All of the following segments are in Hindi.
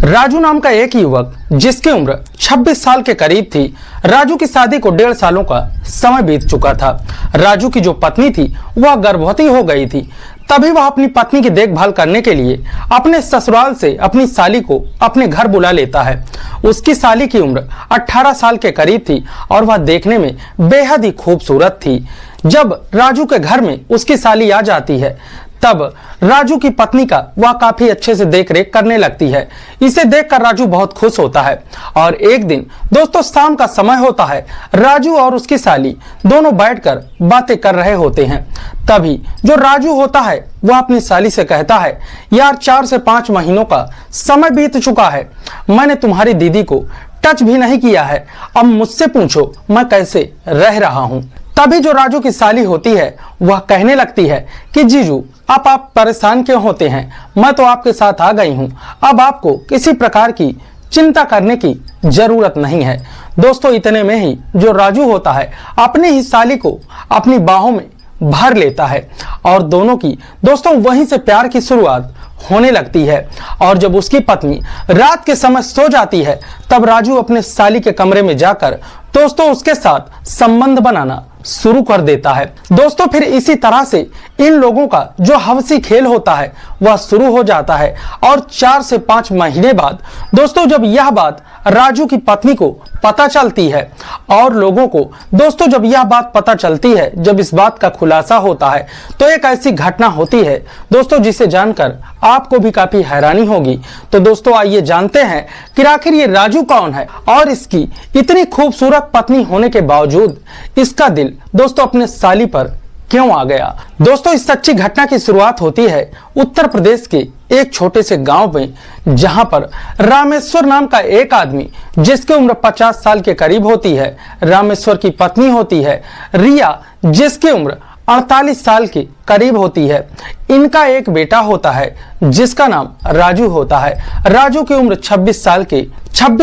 राजू नाम का एक युवक जिसकी उम्र 26 साल के करीब थी। राजू की शादी को 1.5 सालों का समय बीत चुका था। राजू की जो पत्नी थी वह गर्भवती हो गई थी। तभी वह अपनी पत्नी की देखभाल करने के लिए अपने ससुराल से अपनी साली को अपने घर बुला लेता है। उसकी साली की उम्र 18 साल के करीब थी और वह देखने में बेहद ही खूबसूरत थी। जब राजू के घर में उसकी साली आ जाती है तब राजू की पत्नी का वह काफी अच्छे से देख रेख करने लगती है। इसे देखकर राजू बहुत खुश होता है और एक दिन दोस्तों शाम का समय होता है। राजू और उसकी साली दोनों बैठकर बातें कर रहे होते हैं। तभी जो राजू होता है वह अपनी साली से कहता है, यार 4 से 5 महीनों का समय बीत चुका है, मैंने तुम्हारी दीदी को टच भी नहीं किया है। अब मुझसे पूछो मैं कैसे रह रहा हूँ। तभी जो राजू की साली होती है वह कहने लगती है कि जीजू आप परेशान क्यों होते हैं, मैं तो आपके साथ आ गई हूँ, अब आपको किसी प्रकार की चिंता करने की जरूरत नहीं है। दोस्तों इतने में ही जो राजू होता है अपनी ही साली को अपनी बाहों में भर लेता है और दोनों की दोस्तों वहीं से प्यार की शुरुआत होने लगती है। और जब उसकी पत्नी रात के समय सो जाती है तब राजू अपने साली के कमरे में जाकर दोस्तों उसके साथ संबंध बनाना शुरू कर देता है। दोस्तों फिर इसी तरह से इन लोगों का जो हवसी खेल होता है वह शुरू हो जाता है और 4 से 5 महीने बाद दोस्तों जब यह बात राजू की पत्नी को पता चलती है और लोगों को दोस्तों जब यह बात पता चलती है, जब इस बात का खुलासा होता है तो एक ऐसी घटना होती है दोस्तों जिसे जानकर आपको भी काफी हैरानी होगी। तो दोस्तों आइए जानते हैं कि आखिर ये राजू कौन है और इसकी इतनी खूबसूरत पत्नी होने के बावजूद इसका दिल दोस्तों अपने साली पर क्यों आ गया। दोस्तों इस सच्ची घटना की शुरुआत होती है उत्तर प्रदेश के एक छोटे से गांव में, जहां पर रामेश्वर नाम का एक आदमी जिसकी उम्र 50 साल के करीब होती है। रामेश्वर की पत्नी होती है रिया जिसकी उम्र 48 साल के करीब होती है। इनका एक बेटा होता है जिसका नाम राजू होता है। राजू की उम्र 26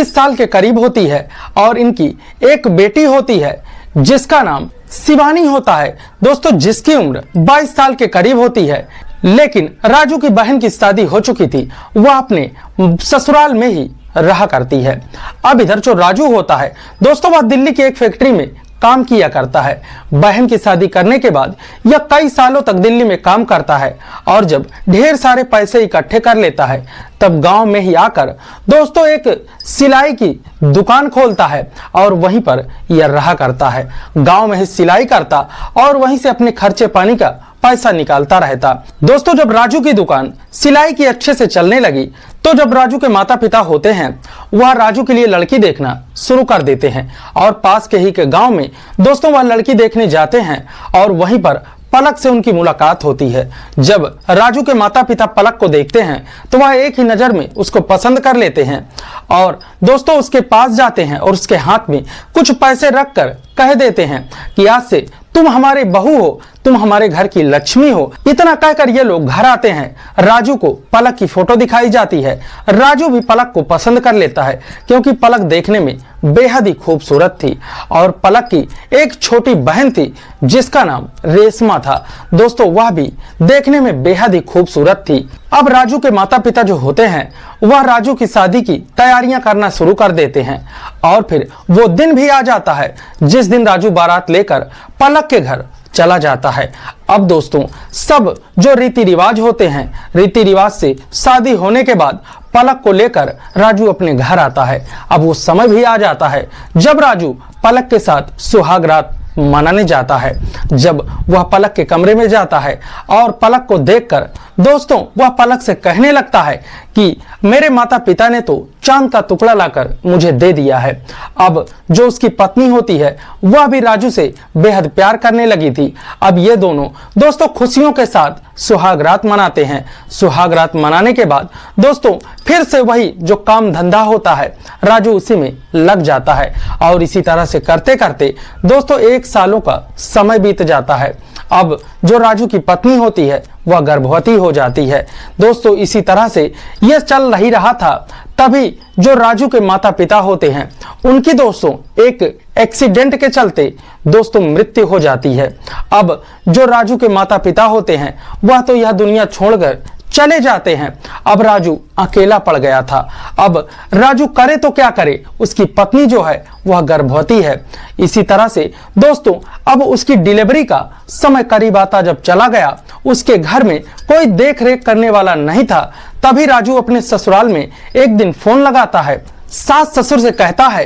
साल के करीब होती है और इनकी एक बेटी होती है जिसका नाम शिवानी होता है दोस्तों, जिसकी उम्र 22 साल के करीब होती है। लेकिन राजू की बहन की शादी हो चुकी थी, वह अपने ससुराल में ही रहा करती है। अब इधर जो राजू होता है दोस्तों वह दिल्ली की एक फैक्ट्री में काम किया करता है। बहन की शादी करने के बाद यह कई सालों तक दिल्ली में काम करता है और जब ढेर सारे पैसे इकट्ठे कर लेता है तब गांव में ही आकर दोस्तों एक सिलाई की दुकान खोलता है और वहीं पर यह रहा करता है। गांव में ही सिलाई करता और वहीं से अपने खर्चे पानी का पैसा निकालता रहता। दोस्तों जब राजू की दुकान सिलाई की अच्छे से चलने लगी तो जब राजू के माता पिता होते हैं वह राजू के लिए लड़की देखना शुरू कर देते हैं और पास के ही के गांव में दोस्तों वह लड़की देखने जाते हैं और वहीं पर पलक से उनकी मुलाकात होती है। जब राजू के माता पिता पलक को देखते हैं तो वह एक ही नजर में उसको पसंद कर लेते हैं और दोस्तों उसके पास जाते हैं और उसके हाथ में कुछ पैसे रखकर कह देते हैं कि आज से तुम हमारे बहू हो, तुम हमारे घर की लक्ष्मी हो। इतना कहकर ये लोग घर आते हैं। राजू को पलक की फोटो दिखाई जाती है। राजू भी पलक को पसंद कर लेता है क्योंकि पलक देखने में बेहद ही खूबसूरत थी और पलक की एक छोटी बहन थी जिसका नाम रेशमा था दोस्तों, वह भी देखने में बेहद ही खूबसूरत थी। अब राजू के माता पिता जो होते हैं वह राजू की शादी की तैयारियां करना शुरू कर देते हैं और फिर वो दिन भी आ जाता है जिस दिन राजू बारात लेकर पलक के घर चला जाता है। अब दोस्तों सब जो रीति रिवाज होते हैं, रीति रिवाज से शादी होने के बाद पलक को लेकर राजू अपने घर आता है। अब वो समय भी आ जाता है जब राजू पलक के साथ सुहाग रात मनाने जाता है। जब वह पलक के कमरे में जाता है और पलक को देखकर दोस्तों वह पलक से कहने लगता है कि मेरे माता पिता ने तो चांद का टुकड़ा लाकर मुझे दे दिया है। अब जो उसकी पत्नी होती है वह भी राजू से बेहद प्यार करने लगी थी। अब ये दोनों दोस्तों खुशियों के साथ सुहाग रात मनाते हैं। सुहाग रात मनाने के बाद दोस्तों फिर से वही जो काम धंधा होता है राजू उसी में लग जाता है और इसी तरह से करते करते दोस्तों 1 सालों का समय बीत जाता है। अब जो राजू की पत्नी होती है वह गर्भवती हो जाती है। दोस्तों इसी तरह से यह चल ही रहा था। तभी जो राजू के माता पिता होते हैं उनकी दोस्तों एक एक्सीडेंट के चलते दोस्तों मृत्यु हो जाती है। अब जो राजू के माता पिता होते हैं वह तो यह दुनिया छोड़कर चले जाते हैं। अब राजू अकेला पड़ गया था। अब राजू करे तो क्या करे, उसकी पत्नी जो है वह गर्भवती है। इसी तरह से दोस्तों अब उसकी डिलीवरी का समय करीब आता जब चला गया, उसके घर में कोई देख रेख करने वाला नहीं था। तभी राजू अपने ससुराल में एक दिन फोन लगाता है, सास ससुर से कहता है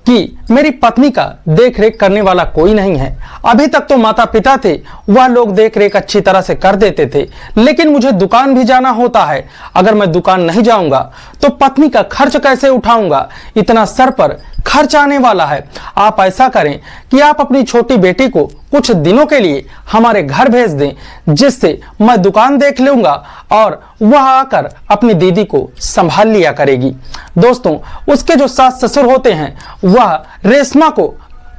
कि मेरी पत्नी का देख रेख करने वाला कोई नहीं है। अभी तक तो माता पिता थे, वह लोग देख रेख अच्छी तरह से कर देते थे, लेकिन मुझे दुकान भी जाना होता है। अगर मैं दुकान नहीं जाऊंगा तो पत्नी का खर्च कैसे उठाऊंगा, इतना सर पर खर्च आने वाला है। आप ऐसा करें कि आप अपनी छोटी बेटी को कुछ दिनों के लिए हमारे घर भेज दें, जिससे मैं दुकान देख लूंगा और वह आकर अपनी दीदी को संभाल लिया करेगी। दोस्तों उसके जो सास ससुर होते हैं वह रेशमा को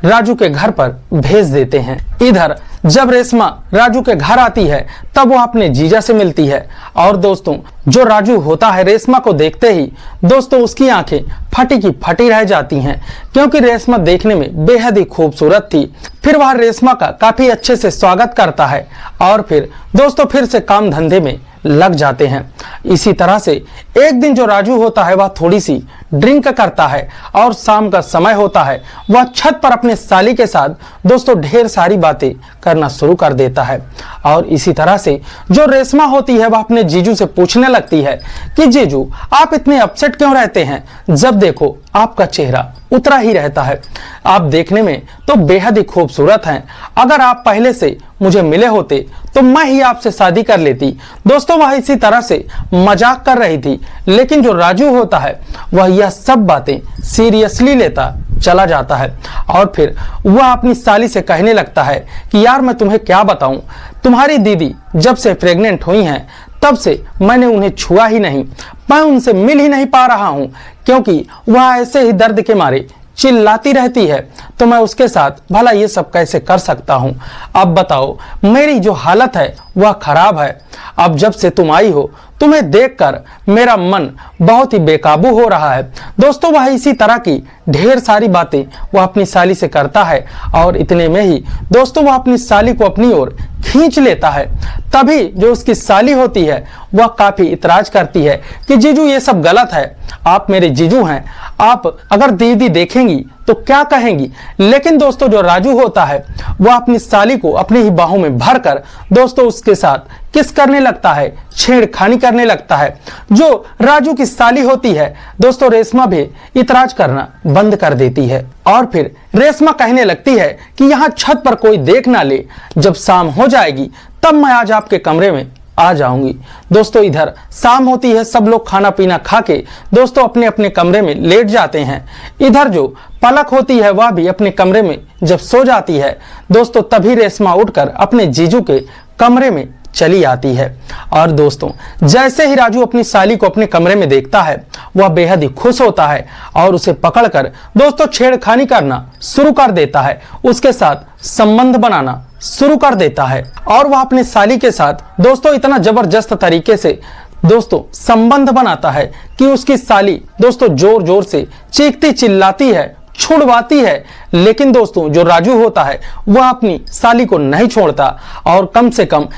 राजू के घर पर भेज देते हैं। इधर जब रेशमा राजू के घर आती है तब वो अपने जीजा से मिलती है और दोस्तों जो राजू होता है रेशमा को देखते ही दोस्तों उसकी आंखें फटी की फटी रह जाती हैं, क्योंकि रेशमा देखने में बेहद ही खूबसूरत थी। फिर वह रेशमा का काफी अच्छे से स्वागत करता है और फिर दोस्तों फिर से काम धंधे में लग जाते हैं। इसी तरह से एक दिन जो राजू होता है वह थोड़ी सी ड्रिंक करता है और शाम का समय होता है, वह छत पर अपने साली के साथ दोस्तों ढेर सारी बातें करना शुरू कर देता है। और इसी तरह से जो रेशमा होती है वह अपने जीजू से पूछने लगती है कि जीजू आप इतने अपसेट क्यों रहते हैं, जब देखो आपका चेहरा उतरा ही रहता है। आप देखने में तो बेहद ही खूबसूरत हैं। अगर आप पहले से मुझे मिले होते तो मैं ही आपसे शादी कर लेती। दोस्तों वह इसी तरह से मजाक कर रही थी, लेकिन जो राजू होता है वह यह सब बातें सीरियसली लेता चला जाता है और फिर वह अपनी साली से कहने लगता है कि यार मैं तुम्हें क्या बताऊं, तुम्हारी दीदी जब से प्रेग्नेंट हुई हैं तब से मैंने उन्हें छुआ ही नहीं, मैं उनसे मिल ही नहीं पा रहा हूं, क्योंकि वह ऐसे ही दर्द के मारे चिल्लाती रहती है। तो मैं उसके साथ भला ये सब कैसे कर सकता हूं। अब बताओ मेरी जो हालत है वह खराब है। अब जब से तुम आई हो तुम्हें देखकर मेरा मन बहुत ही बेकाबू हो रहा है। दोस्तों वह इसी तरह की ढेर सारी बातें वह अपनी साली से करता है और इतने में ही दोस्तों वह अपनी साली को अपनी ओर खींच लेता है। तभी जो उसकी साली होती है वह काफी इतराज करती है कि जीजू ये सब गलत है, आप मेरे जीजू हैं, आप अगर दीदी देखेंगी तो क्या कहेंगी। लेकिन दोस्तों जो राजू होता है वह अपनी साली को अपनी ही बाहों में भरकर दोस्तों उसके साथ किस करने लगता है, छेड़खानी करने लगता है। जो राजू की साली होती है दोस्तों रेशमा भी इतराज करना बंद कर देती है और फिर रेशमा कहने लगती है कि यहाँ छत पर कोई देख ना ले, जब शाम हो जाएगी तब मैं आज आपके कमरे में आ जाऊंगी। दोस्तों इधर शाम होती है, सब लोग खाना पीना खा के दोस्तों अपने अपने कमरे में लेट जाते हैं। इधर जो पलक होती है वह भी अपने कमरे में जब सो जाती है दोस्तों तभी रेशमा उठकर अपने जीजू के कमरे में चली आती है। और दोस्तों जैसे ही राजू अपनी साली को अपने कमरे में देखता है वह बेहद ही खुश होता है और उसे पकड़कर दोस्तों छेड़खानी करना शुरू कर देता है, उसके साथ संबंध बनाना शुरू कर देता है और वह अपने साली के साथ दोस्तों इतना जबरदस्त तरीके से दोस्तों संबंध बनाता है कि उसकी साली दोस्तों जोर जोर से चीखती चिल्लाती है, छुड़वाती है। लेकिन दोस्तों जो राजू होता है वह अपनी साली को नहीं छोड़ता और कम से कम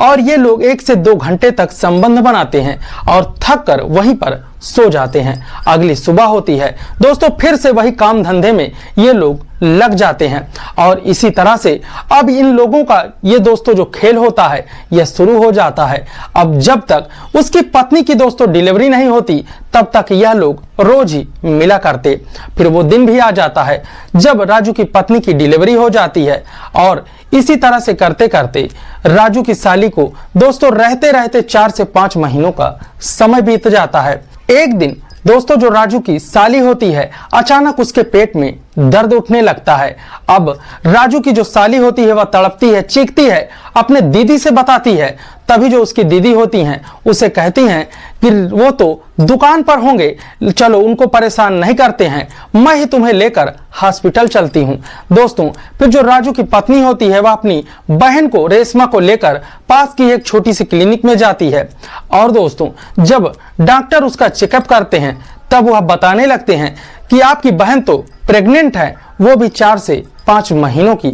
और ये लोग 1 से 2 घंटे तक संबंध बनाते हैं और थक कर वहीं पर सो जाते हैं। अगली सुबह होती है दोस्तों फिर से वही काम धंधे में ये लोग लग जाते हैं और इसी तरह से अब इन लोगों का ये दोस्तों जो खेल होता है यह शुरू हो जाता है। अब जब तक उसकी पत्नी की दोस्तों डिलीवरी नहीं होती तब तक यह लोग रोज ही मिला करते। फिर वो दिन भी आ जाता है जब राजू की पत्नी की डिलीवरी हो जाती है और इसी तरह से करते करते राजू की साली को दोस्तों रहते रहते 4 से 5 महीनों का समय बीत जाता है। एक दिन दोस्तों जो राजू की साली होती है अचानक उसके पेट में दर्द उठने लगता है। अब राजू की जो साली होती है वह तड़पती है, चीखती है, अपने दीदी से बताती है। तभी जो उसकी दीदी होती हैं उसे कहती हैं कि वो तो दुकान पर होंगे, चलो उनको परेशान नहीं करते हैं, मैं ही तुम्हें लेकर हॉस्पिटल चलती हूँ। दोस्तों फिर जो राजू की पत्नी होती है वह अपनी बहन को रेशमा को लेकर पास की एक छोटी सी क्लिनिक में जाती है और दोस्तों जब डॉक्टर उसका चेकअप करते हैं तब वह बताने लगते हैं कि आपकी बहन तो प्रेग्नेंट है, वो भी 4 से 5 महीनों की।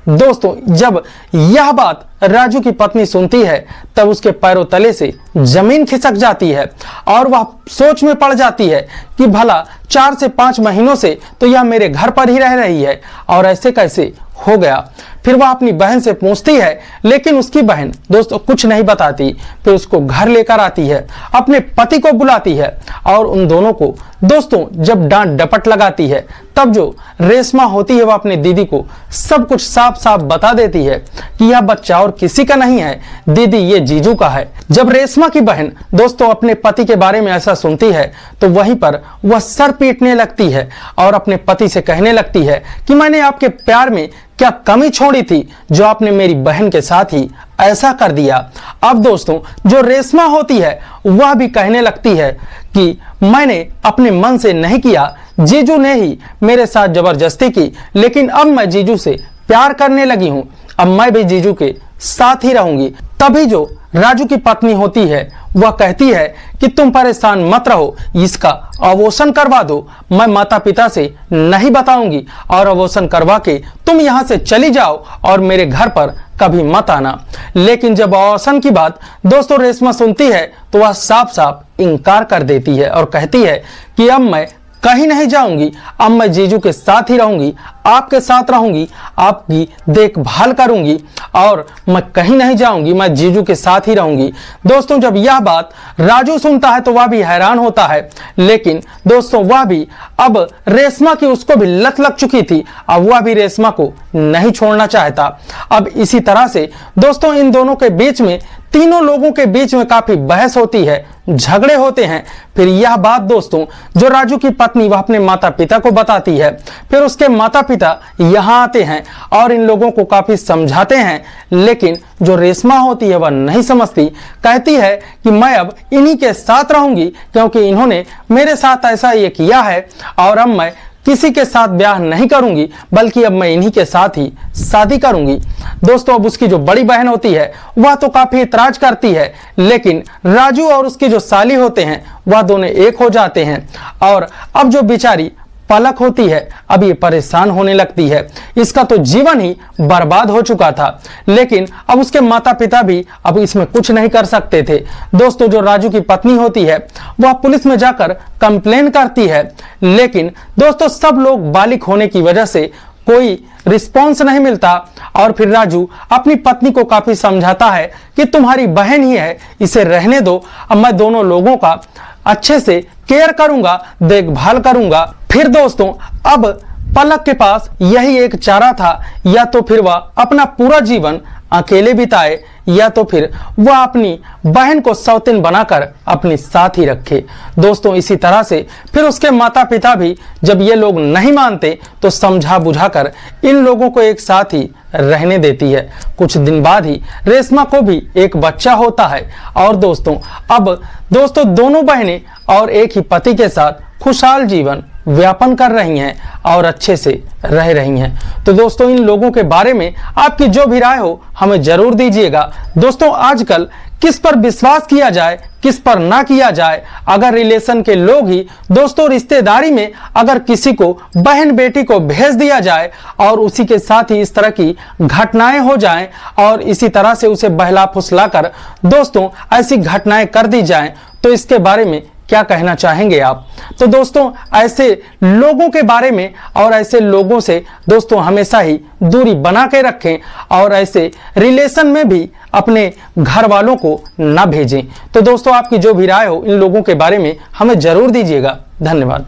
दोस्तों जब यह बात राजू की पत्नी सुनती है तब उसके पैरों तले से जमीन खिसक जाती है और वह सोच में पड़ जाती है कि भला 4 से 5 महीनों से तो यह मेरे घर पर ही रह रही है और ऐसे कैसे हो गया। फिर वह अपनी बहन से पूछती है, लेकिन उसकी बहन दोस्तों कुछ नहीं बताती। फिर उसको घर लेकर आती है, अपने पति को बुलाती है और उन दोनों को दोस्तों जब डांट डपट लगाती है तब जो रेशमा होती है वह अपनी दीदी को सब कुछ साफ साफ बता देती है कि यह बच्चा और किसी का नहीं है, दीदी ये जीजू का है। जब रेशमा की बहन दोस्तों अपने पति के बारे में ऐसा सुनती है तो वहीं पर वह सर पीटने लगती है और अपने पति से कहने लगती है कि मैंने आपके प्यार में क्या कमी छोड़ी थी जो आपने मेरी बहन के साथ ही ऐसा कर दिया। अब दोस्तों जो रेशमा होती है वह भी कहने लगती है कि मैंने अपने मन से नहीं किया, जीजू ने ही मेरे साथ जबरदस्ती की, लेकिन अब मैं जीजू से प्यार करने लगी हूं, अब मैं भी जीजू के साथ ही रहूंगी। तभी जो राजू की पत्नी होती है वह कहती है कि तुम परेशान मत रहो, इसका अबॉर्शन करवा दो, मैं माता पिता से नहीं बताऊंगी और अबॉर्शन करवा के तुम यहां से चली जाओ और मेरे घर पर कभी मत आना। लेकिन जब अबॉर्शन की बात दोस्तों रेशमा सुनती है तो वह साफ साफ इनकार कर देती है और कहती है कि अब मैं कहीं नहीं जाऊंगी, अब मैं जीजू के साथ ही रहूंगी, आपके साथ रहूंगी, आपकी देखभाल करूंगी और मैं कहीं नहीं जाऊंगी, मैं जीजू के साथ ही रहूंगी। दोस्तों जब यह बात राजू सुनता है तो वह भी हैरान होता है, लेकिन दोस्तों वह भी अब रेशमा की उसको भी लत लग चुकी थी, अब वह भी रेशमा को नहीं छोड़ना चाहता। अब इसी तरह से दोस्तों इन दोनों के बीच में, तीनों लोगों के बीच में काफी बहस होती है, झगड़े होते हैं। फिर यह बात दोस्तों जो राजू की पत्नी वह अपने माता पिता को बताती है। फिर उसके माता पिता यहाँ आते हैं और इन लोगों को काफी समझाते हैं, लेकिन जो रेशमा होती है वह नहीं समझती। कहती है कि मैं अब इन्हीं के साथ रहूंगी क्योंकि इन्होंने मेरे साथ ऐसा ये किया है और अब मैं किसी के साथ ब्याह नहीं करूंगी, बल्कि अब मैं इन्हीं के साथ ही शादी करूंगी। दोस्तों अब उसकी जो बड़ी बहन होती है वह तो काफी इतराज करती है, लेकिन राजू और उसकी जो साली होते हैं वह दोनों एक हो जाते हैं और अब जो बेचारी पलक होती है अब ये परेशान होने लगती है, इसका तो जीवन ही बर्बाद हो चुका था। लेकिन अब उसके माता पिता भी अब इसमें कुछ नहीं कर सकते थे। दोस्तों जो राजू की पत्नी होती है वह पुलिस में जाकर कंप्लेन करती है, लेकिन दोस्तों सब लोग बालिग होने की वजह से कोई रिस्पॉन्स नहीं मिलता और फिर राजू अपनी पत्नी को काफी समझाता है कि तुम्हारी बहन ही है, इसे रहने दो, अब मैं दोनों लोगों का अच्छे से केयर करूंगा, देखभाल करूंगा। फिर दोस्तों अब पलक के पास यही एक चारा था, या तो फिर वह अपना पूरा जीवन अकेले बिताए या तो फिर वह अपनी बहन को सौतेन बनाकर अपने साथ ही रखे। दोस्तों इसी तरह से फिर उसके माता पिता भी जब ये लोग नहीं मानते तो समझा बुझाकर इन लोगों को एक साथ ही रहने देती है। कुछ दिन बाद ही रेशमा को भी एक बच्चा होता है और दोस्तों अब दोस्तों दोनों बहनें और एक ही पति के साथ खुशहाल जीवन व्यापन कर रही हैं और अच्छे से रह रही हैं। तो दोस्तों इन लोगों के बारे में आपकी जो भी राय हो हमें जरूर दीजिएगा। दोस्तों आजकल किस पर विश्वास किया जाए, किस पर ना किया जाए? अगर रिलेशन के लोग ही दोस्तों रिश्तेदारी में अगर किसी को बहन बेटी को भेज दिया जाए और उसी के साथ ही इस तरह की घटनाएं हो जाएं और इसी तरह से उसे बहला फुसला कर दोस्तों ऐसी घटनाएं कर दी जाएं, तो इसके बारे में क्या कहना चाहेंगे आप? तो दोस्तों ऐसे लोगों के बारे में और ऐसे लोगों से दोस्तों हमेशा ही दूरी बना के रखें और ऐसे रिलेशन में भी अपने घर वालों को ना भेजें। तो दोस्तों आपकी जो भी राय हो इन लोगों के बारे में हमें जरूर दीजिएगा। धन्यवाद।